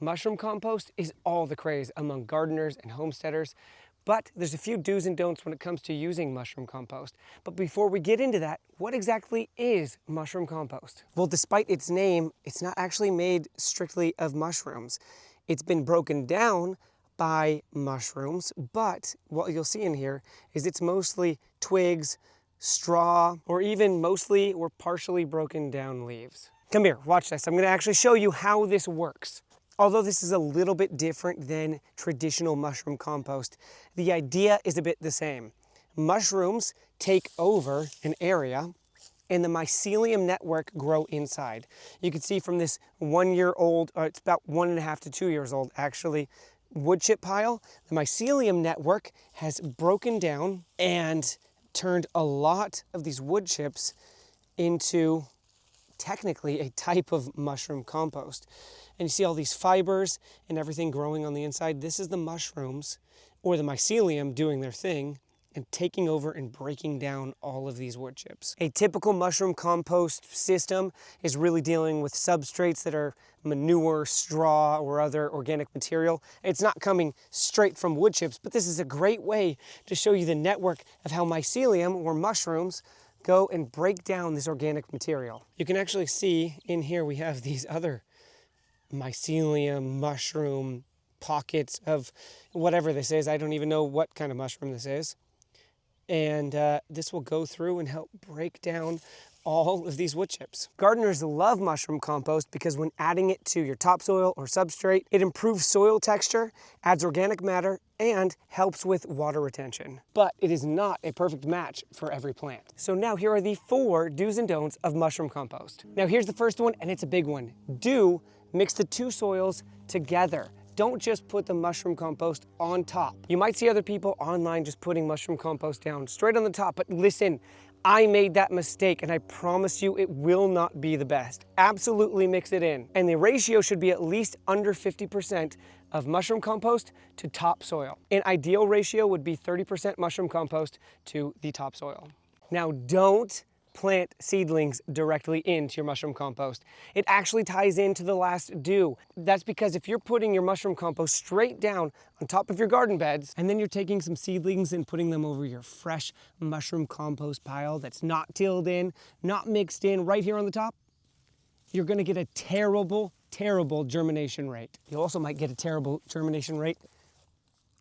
mushroom compost is all the craze among gardeners and homesteaders, but there's a few do's and don'ts when it comes to using mushroom compost. But before we get into that, what exactly is mushroom compost? Well, despite its name, it's not actually made strictly of mushrooms. It's been broken down by mushrooms, but what you'll see in here is it's mostly twigs, straw, or even mostly or partially broken down leaves. Come here, watch this. I'm going to actually show you how this works. Although this is a little bit different than traditional mushroom compost, the idea is a bit the same. Mushrooms take over an area and the mycelium network grow inside. You can see from this 1 year old, or it's about 1.5 to 2 years old actually, wood chip pile, the mycelium network has broken down and turned a lot of these wood chips into technically a type of mushroom compost. And you see all these fibers and everything growing on the inside. This is the mushrooms or the mycelium doing their thing and taking over and breaking down all of these wood chips. A typical mushroom compost system is really dealing with substrates that are manure, straw, or other organic material. It's not coming straight from wood chips, but this is a great way to show you the network of how mycelium or mushrooms go and break down this organic material. You can actually see in here we have these other mycelium, mushroom pockets of whatever this is. I don't even know what kind of mushroom this is. And this will go through and help break down all of these wood chips. Gardeners love mushroom compost because when adding it to your topsoil or substrate, it improves soil texture, adds organic matter, and helps with water retention. But it is not a perfect match for every plant. So now here are the 4 do's and don'ts of mushroom compost. Now here's the first one, and it's a big one. Do mix the 2 soils together. Don't just put the mushroom compost on top. You might see other people online just putting mushroom compost down straight on the top, but listen, I made that mistake and I promise you it will not be the best. Absolutely mix it in. And the ratio should be at least under 50% of mushroom compost to topsoil. An ideal ratio would be 30% mushroom compost to the topsoil. Now don't plant seedlings directly into your mushroom compost. It actually ties into the last do. That's because if you're putting your mushroom compost straight down on top of your garden beds, and then you're taking some seedlings and putting them over your fresh mushroom compost pile that's not tilled in, not mixed in, right here on the top, you're gonna get a terrible, terrible germination rate. You also might get a terrible germination rate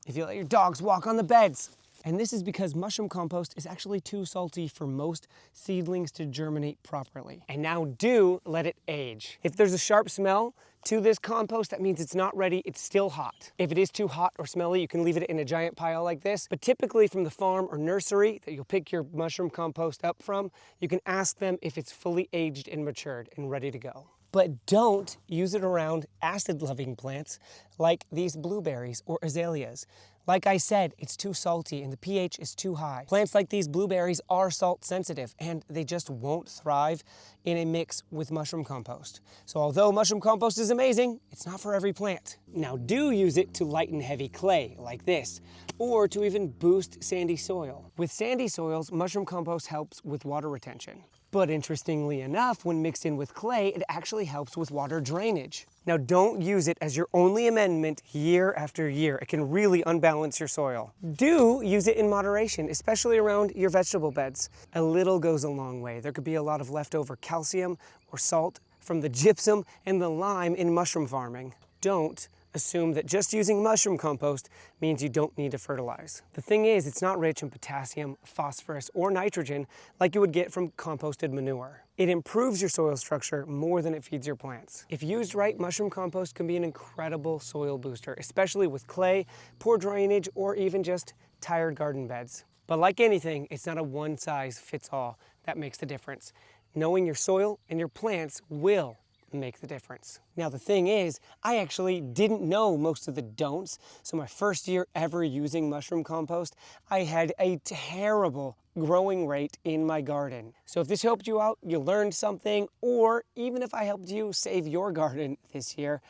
if you let your dogs walk on the beds. And this is because mushroom compost is actually too salty for most seedlings to germinate properly. And now do let it age. If there's a sharp smell to this compost, that means it's not ready, it's still hot. If it is too hot or smelly, you can leave it in a giant pile like this. But typically from the farm or nursery that you'll pick your mushroom compost up from, you can ask them if it's fully aged and matured and ready to go. But don't use it around acid-loving plants like these blueberries or azaleas. Like I said, it's too salty and the pH is too high. Plants like these blueberries are salt sensitive and they just won't thrive in a mix with mushroom compost. So although mushroom compost is amazing, it's not for every plant. Now do use it to lighten heavy clay like this, or to even boost sandy soil. With sandy soils, mushroom compost helps with water retention. But interestingly enough, when mixed in with clay, it actually helps with water drainage. Now don't use it as your only amendment year after year. It can really unbalance your soil. Do use it in moderation, especially around your vegetable beds. A little goes a long way. There could be a lot of leftover calcium or salt from the gypsum and the lime in mushroom farming. Don't assume that just using mushroom compost means you don't need to fertilize. The thing is, it's not rich in potassium, phosphorus, or nitrogen like you would get from composted manure. It improves your soil structure more than it feeds your plants. If used right, mushroom compost can be an incredible soil booster, especially with clay, poor drainage, or even just tired garden beds. But like anything, it's not a one-size-fits-all that makes the difference. Knowing your soil and your plants will make the difference. Now the thing is, I actually didn't know most of the don'ts, so my first year ever using mushroom compost, I had a terrible growing rate in my garden. So if this helped you out, you learned something, or even if I helped you save your garden this year,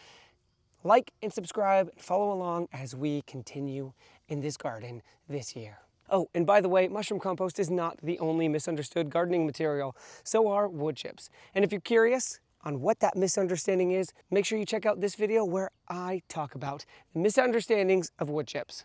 like and subscribe and follow along as we continue in this garden this year. Oh, and by the way, mushroom compost is not the only misunderstood gardening material. So are wood chips. And if you're curious, on what that misunderstanding is, make sure you check out this video where I talk about the misunderstandings of wood chips.